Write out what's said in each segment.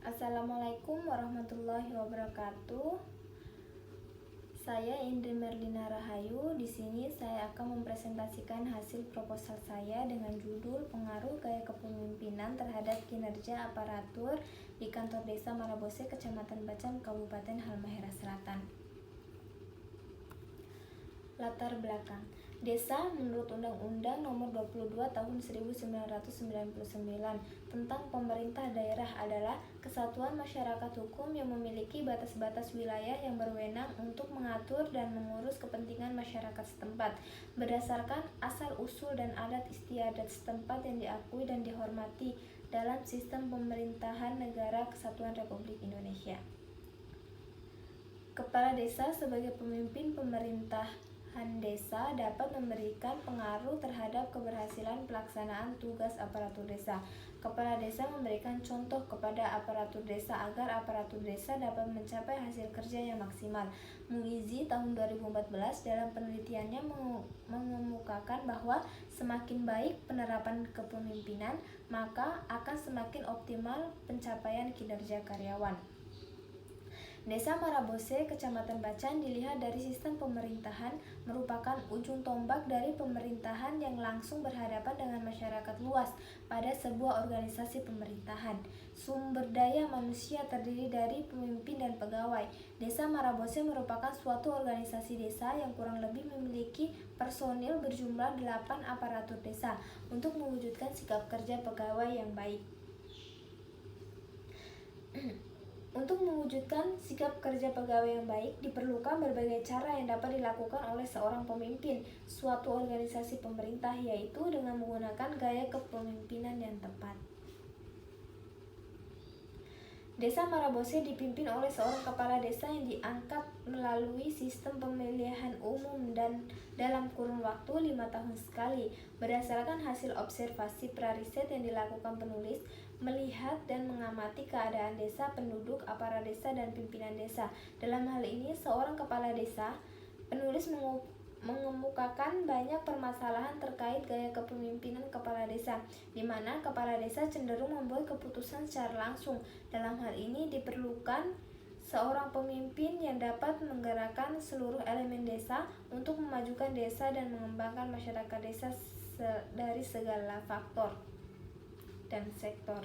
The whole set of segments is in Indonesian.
Assalamualaikum warahmatullahi wabarakatuh. Saya Indri Merlina Rahayu. Di sini saya akan mempresentasikan hasil proposal saya dengan judul Pengaruh Gaya Kepemimpinan Terhadap Kinerja Aparatur di Kantor Desa Marabose, Kecamatan Bacan, Kabupaten Halmahera Selatan. Latar belakang. Desa menurut Undang-Undang Nomor 22 Tahun 1999 tentang pemerintah daerah adalah kesatuan masyarakat hukum yang memiliki batas-batas wilayah yang berwenang untuk mengatur dan mengurus kepentingan masyarakat setempat berdasarkan asal-usul dan adat istiadat setempat yang diakui dan dihormati dalam sistem pemerintahan Negara Kesatuan Republik Indonesia. Kepala desa sebagai pemimpin pemerintahan desa dapat memberikan pengaruh terhadap keberhasilan pelaksanaan tugas aparatur desa. Kepala desa memberikan contoh kepada aparatur desa agar aparatur desa dapat mencapai hasil kerja yang maksimal. Muizi tahun 2014 dalam penelitiannya mengemukakan bahwa semakin baik penerapan kepemimpinan, maka akan semakin optimal pencapaian kinerja karyawan. Desa Marabose, Kecamatan Bacan dilihat dari sistem pemerintahan merupakan ujung tombak dari pemerintahan yang langsung berhadapan dengan masyarakat luas pada sebuah organisasi pemerintahan. Sumber daya manusia terdiri dari pemimpin dan pegawai. Desa Marabose merupakan suatu organisasi desa yang kurang lebih memiliki personil berjumlah 8 aparatur desa untuk mewujudkan sikap kerja pegawai yang baik. Untuk mewujudkan sikap kerja pegawai yang baik, diperlukan berbagai cara yang dapat dilakukan oleh seorang pemimpin suatu organisasi pemerintah, yaitu dengan menggunakan gaya kepemimpinan yang tepat. Desa Marabose dipimpin oleh seorang kepala desa yang diangkat melalui sistem pemilihan umum dan dalam kurun waktu 5 tahun sekali. Berdasarkan hasil observasi prariset yang dilakukan penulis, melihat dan mengamati keadaan desa, penduduk, aparat desa, dan pimpinan desa. Dalam hal ini, seorang kepala desa, penulis mengemukakan banyak permasalahan terkait gaya kepemimpinan kepala desa, di mana kepala desa cenderung membuat keputusan secara langsung. Dalam hal ini diperlukan seorang pemimpin yang dapat menggerakkan seluruh elemen desa untuk memajukan desa dan mengembangkan masyarakat desa dari segala faktor dan sektor.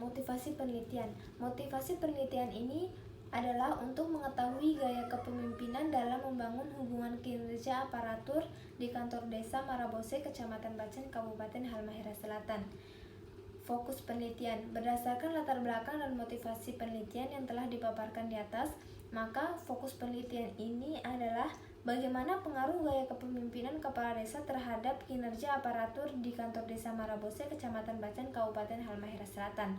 Motivasi penelitian. Motivasi penelitian ini adalah untuk mengetahui gaya kepemimpinan dalam membangun hubungan kinerja aparatur di kantor desa Marabose, Kecamatan Bacan, Kabupaten Halmahera Selatan. Fokus penelitian. Berdasarkan latar belakang dan motivasi penelitian yang telah dipaparkan di atas, maka fokus penelitian ini adalah bagaimana pengaruh gaya kepemimpinan kepala desa terhadap kinerja aparatur di kantor desa Marabose, Kecamatan Bacan, Kabupaten Halmahera Selatan.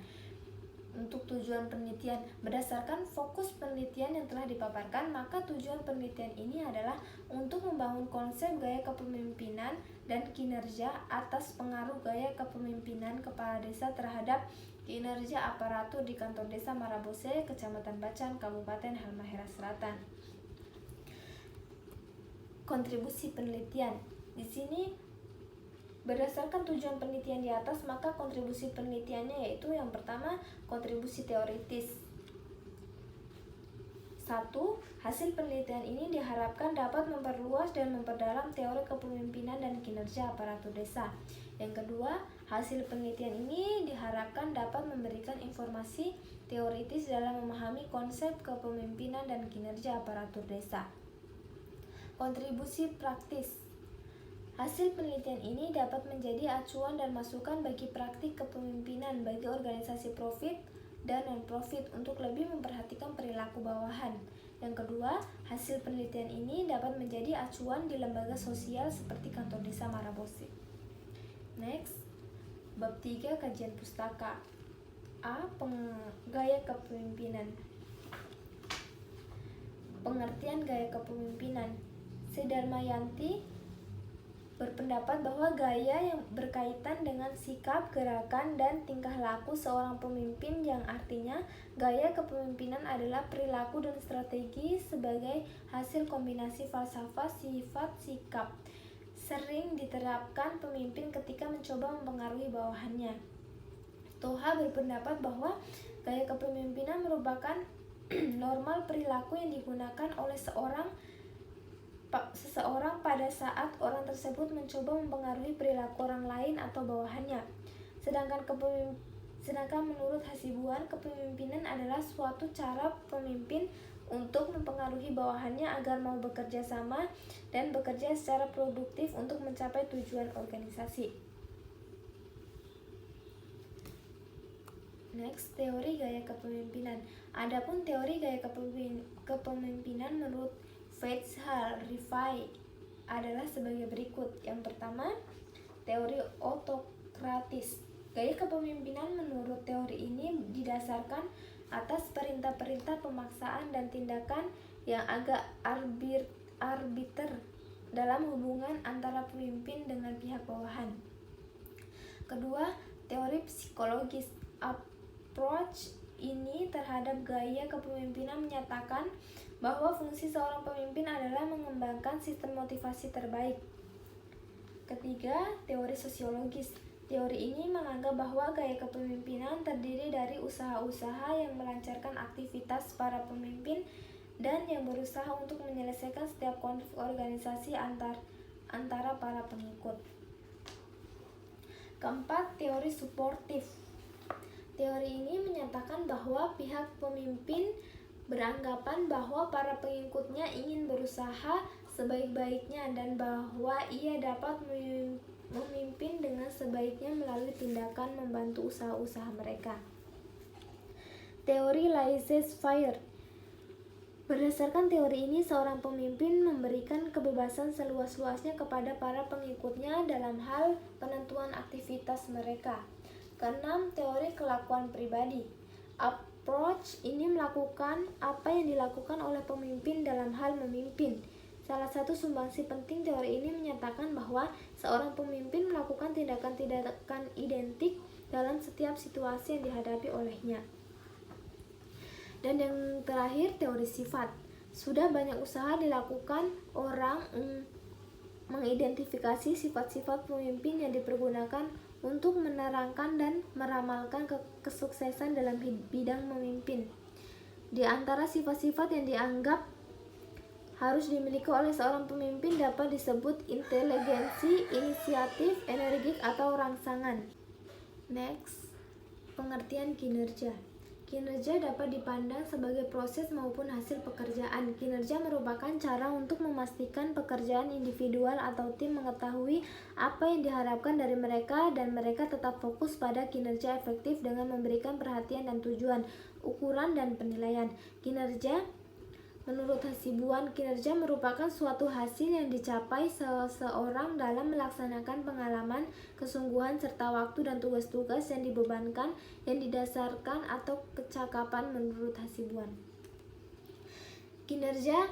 Untuk tujuan penelitian, berdasarkan fokus penelitian yang telah dipaparkan, maka tujuan penelitian ini adalah untuk membangun konsep gaya kepemimpinan dan kinerja atas pengaruh gaya kepemimpinan kepala desa terhadap kinerja aparatur di kantor desa Marabose, Kecamatan Bacan, Kabupaten Halmahera Selatan. Kontribusi penelitian. Di sini berdasarkan tujuan penelitian di atas, maka kontribusi penelitiannya yaitu yang pertama, kontribusi teoritis. 1. Hasil penelitian ini diharapkan dapat memperluas dan memperdalam teori kepemimpinan dan kinerja aparatur desa. Yang kedua, hasil penelitian ini diharapkan dapat memberikan informasi teoritis dalam memahami konsep kepemimpinan dan kinerja aparatur desa. Kontribusi praktis. Hasil penelitian ini dapat menjadi acuan dan masukan bagi praktik kepemimpinan bagi organisasi profit dan non-profit untuk lebih memperhatikan perilaku bawahan. Yang kedua, hasil penelitian ini dapat menjadi acuan di lembaga sosial seperti kantor desa Marabose. Next, bab 3 kajian pustaka. A. Gaya kepemimpinan. Pengertian gaya kepemimpinan. Darmayanti berpendapat bahwa gaya yang berkaitan dengan sikap, gerakan, dan tingkah laku seorang pemimpin, yang artinya gaya kepemimpinan adalah perilaku dan strategi sebagai hasil kombinasi falsafah, sifat, sikap, sering diterapkan pemimpin ketika mencoba mempengaruhi bawahannya. Toha berpendapat bahwa gaya kepemimpinan merupakan normal perilaku yang digunakan oleh seseorang pada saat orang tersebut mencoba mempengaruhi perilaku orang lain atau bawahannya. Sedangkan menurut Hasibuan, kepemimpinan adalah suatu cara pemimpin untuk mempengaruhi bawahannya agar mau bekerja sama dan bekerja secara produktif untuk mencapai tujuan organisasi. Next, teori gaya kepemimpinan. Adapun teori gaya kepemimpinan menurut Rifai adalah sebagai berikut. Yang pertama, teori otokratis. Gaya kepemimpinan menurut teori ini didasarkan atas perintah-perintah pemaksaan dan tindakan yang agak arbiter dalam hubungan antara pemimpin dengan pihak bawahan. Kedua, teori psikologis. Approach ini terhadap gaya kepemimpinan menyatakan bahwa fungsi seorang pemimpin adalah mengembangkan sistem motivasi terbaik. Ketiga, teori sosiologis. Teori ini menganggap bahwa gaya kepemimpinan terdiri dari usaha-usaha yang melancarkan aktivitas para pemimpin dan yang berusaha untuk menyelesaikan setiap konflik organisasi antara para pengikut. Keempat, teori suportif. Teori ini menyatakan bahwa pihak pemimpin beranggapan bahwa para pengikutnya ingin berusaha sebaik-baiknya dan bahwa ia dapat memimpin dengan sebaiknya melalui tindakan membantu usaha-usaha mereka. Teori laissez-faire. Berdasarkan teori ini, seorang pemimpin memberikan kebebasan seluas-luasnya kepada para pengikutnya dalam hal penentuan aktivitas mereka. Keenam, teori kelakuan pribadi. Approach ini melakukan apa yang dilakukan oleh pemimpin dalam hal memimpin. Salah satu sumbangsi penting teori ini menyatakan bahwa seorang pemimpin melakukan tindakan-tindakan identik dalam setiap situasi yang dihadapi olehnya. Dan yang terakhir, teori sifat. Sudah banyak usaha dilakukan orang mengidentifikasi sifat-sifat pemimpin yang dipergunakan untuk menerangkan dan meramalkan kesuksesan dalam bidang memimpin. Di antara sifat-sifat yang dianggap harus dimiliki oleh seorang pemimpin dapat disebut inteligensi, inisiatif, energik, atau rangsangan. Next, pengertian kinerja. Kinerja dapat dipandang sebagai proses maupun hasil pekerjaan. Kinerja merupakan cara untuk memastikan pekerjaan individual atau tim mengetahui apa yang diharapkan dari mereka dan mereka tetap fokus pada kinerja efektif dengan memberikan perhatian dan tujuan, ukuran, dan penilaian. Menurut Hasibuan, kinerja merupakan suatu hasil yang dicapai seseorang dalam melaksanakan pengalaman, kesungguhan, serta waktu dan tugas-tugas yang dibebankan yang didasarkan atau kecakapan menurut Hasibuan. Kinerja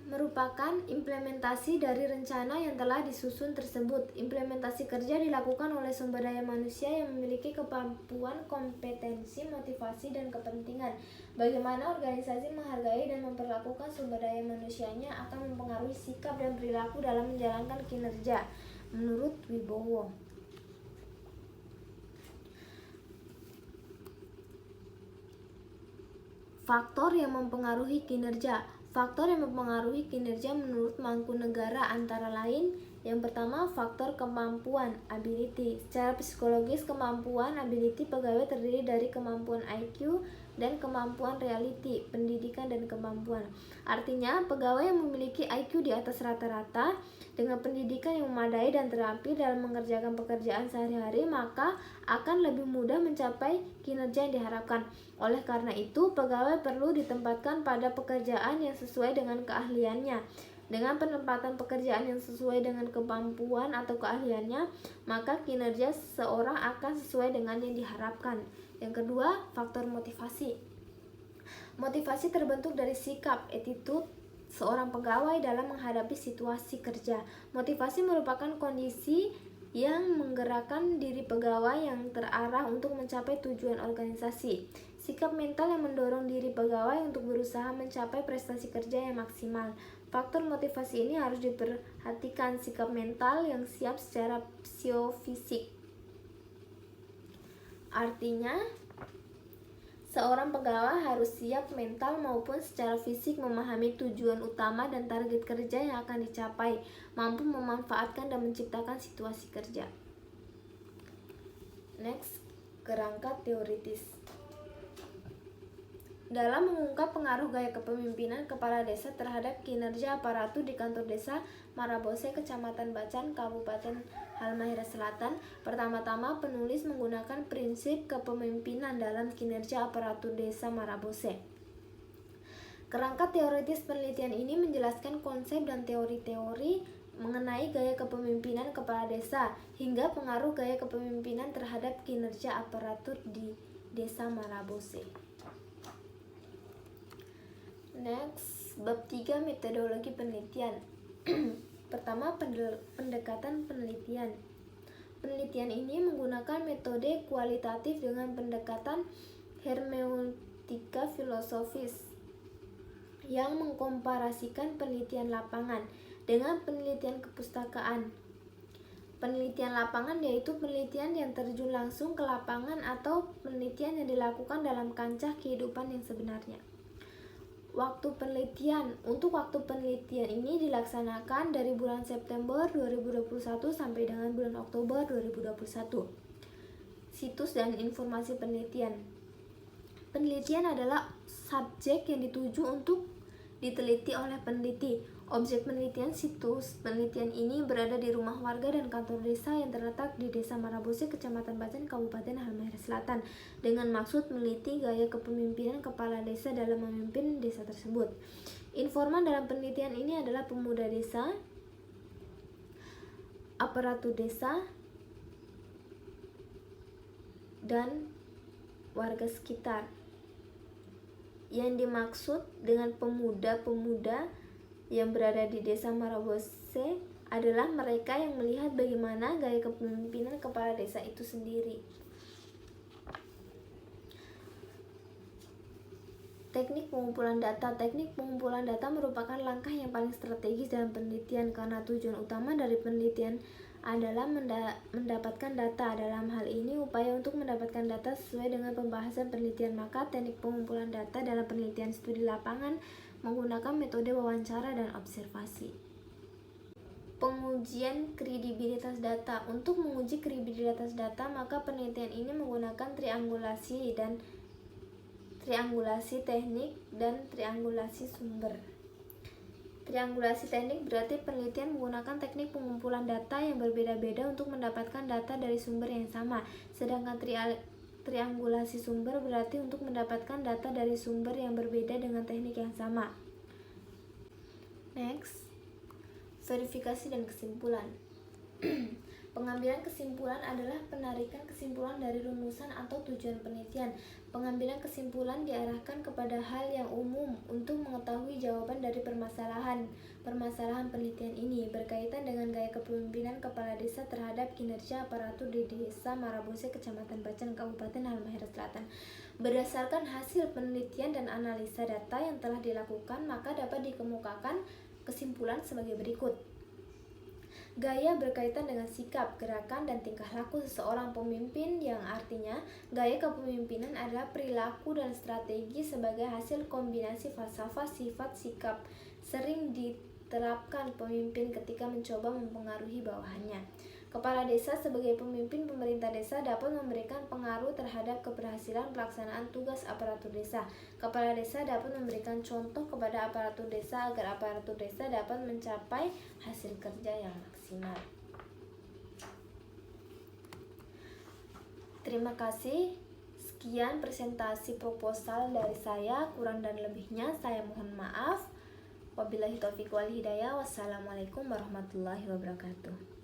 merupakan implementasi dari rencana yang telah disusun tersebut. Implementasi kerja dilakukan oleh sumber daya manusia yang memiliki kemampuan, kompetensi, motivasi, dan kepentingan. Bagaimana organisasi menghargai dan memperlakukan sumber daya manusianya akan mempengaruhi sikap dan perilaku dalam menjalankan kinerja, menurut Wibowo. Faktor yang mempengaruhi kinerja. Faktor yang mempengaruhi kinerja menurut Mangkunegara antara lain: yang pertama, faktor kemampuan, ability. Secara psikologis, kemampuan, ability pegawai terdiri dari kemampuan IQ dan kemampuan reality, pendidikan dan kemampuan. Artinya, pegawai yang memiliki IQ di atas rata-rata dengan pendidikan yang memadai dan terampil dalam mengerjakan pekerjaan sehari-hari, maka akan lebih mudah mencapai kinerja yang diharapkan. Oleh karena itu, pegawai perlu ditempatkan pada pekerjaan yang sesuai dengan keahliannya. Dengan penempatan pekerjaan yang sesuai dengan kemampuan atau keahliannya, maka kinerja seseorang akan sesuai dengan yang diharapkan. Yang kedua, faktor motivasi. Motivasi terbentuk dari sikap, attitude seorang pegawai dalam menghadapi situasi kerja. Motivasi merupakan kondisi yang menggerakkan diri pegawai yang terarah untuk mencapai tujuan organisasi. Sikap mental yang mendorong diri pegawai untuk berusaha mencapai prestasi kerja yang maksimal. Faktor motivasi ini harus diperhatikan, sikap mental yang siap secara psikofisik. Artinya, seorang pegawai harus siap mental maupun secara fisik memahami tujuan utama dan target kerja yang akan dicapai, mampu memanfaatkan dan menciptakan situasi kerja. Next, kerangka teoritis. Dalam mengungkap pengaruh gaya kepemimpinan kepala desa terhadap kinerja aparatur di kantor desa Marabose, Kecamatan Bacan, Kabupaten Halmahera Selatan, pertama-tama penulis menggunakan prinsip kepemimpinan dalam kinerja aparatur desa Marabose. Kerangka teoritis penelitian ini menjelaskan konsep dan teori-teori mengenai gaya kepemimpinan kepala desa hingga pengaruh gaya kepemimpinan terhadap kinerja aparatur di desa Marabose. Next, bab 3 metodologi penelitian. Pertama, pendekatan penelitian. Penelitian ini menggunakan metode kualitatif dengan pendekatan hermeneutika filosofis yang mengkomparasikan penelitian lapangan dengan penelitian kepustakaan. Penelitian lapangan yaitu penelitian yang terjun langsung ke lapangan atau penelitian yang dilakukan dalam kancah kehidupan yang sebenarnya. Waktu penelitian. Untuk waktu penelitian ini dilaksanakan dari bulan September 2021 sampai dengan bulan Oktober 2021. Situs dan informasi penelitian. Penelitian adalah subjek yang dituju untuk diteliti oleh peneliti. Objek penelitian situs penelitian ini berada di rumah warga dan kantor desa yang terletak di Desa Marabose, Kecamatan Bacan, Kabupaten Halmahera Selatan, dengan maksud meneliti gaya kepemimpinan kepala desa dalam memimpin desa tersebut. Informan dalam penelitian ini adalah pemuda desa, aparatur desa, dan warga sekitar. Yang dimaksud dengan pemuda-pemuda yang berada di desa Marabose adalah mereka yang melihat bagaimana gaya kepemimpinan kepala desa itu sendiri. Teknik pengumpulan data. Teknik pengumpulan data merupakan langkah yang paling strategis dalam penelitian karena tujuan utama dari penelitian adalah mendapatkan data. Dalam hal ini, upaya untuk mendapatkan data sesuai dengan pembahasan penelitian, maka teknik pengumpulan data dalam penelitian studi lapangan menggunakan metode wawancara dan observasi. Pengujian kredibilitas data. Untuk menguji kredibilitas data, maka penelitian ini menggunakan triangulasi teknik dan triangulasi sumber. Triangulasi teknik berarti penelitian menggunakan teknik pengumpulan data yang berbeda-beda untuk mendapatkan data dari sumber yang sama. Sedangkan triangulasi sumber berarti untuk mendapatkan data dari sumber yang berbeda dengan teknik yang sama. Next, verifikasi dan kesimpulan. Pengambilan kesimpulan adalah penarikan kesimpulan dari rumusan atau tujuan penelitian. Pengambilan kesimpulan diarahkan kepada hal yang umum untuk mengetahui jawaban dari permasalahan penelitian ini berkaitan dengan gaya kepemimpinan kepala desa terhadap kinerja aparatur di Desa Marabose, Kecamatan Bacan, Kabupaten Halmahera Selatan. Berdasarkan hasil penelitian dan analisa data yang telah dilakukan, maka dapat dikemukakan kesimpulan sebagai berikut. Gaya berkaitan dengan sikap, gerakan, dan tingkah laku seseorang pemimpin, yang artinya gaya kepemimpinan adalah perilaku dan strategi sebagai hasil kombinasi falsafah, sifat, sikap sering diterapkan pemimpin ketika mencoba mempengaruhi bawahannya. Kepala desa sebagai pemimpin pemerintah desa dapat memberikan pengaruh terhadap keberhasilan pelaksanaan tugas aparatur desa. Kepala desa dapat memberikan contoh kepada aparatur desa agar aparatur desa dapat mencapai hasil kerja yang maksimal. Terima kasih. Sekian presentasi proposal dari saya. Kurang dan lebihnya saya mohon maaf. Wabillahi taufiq wal hidayah. Wassalamualaikum warahmatullahi wabarakatuh.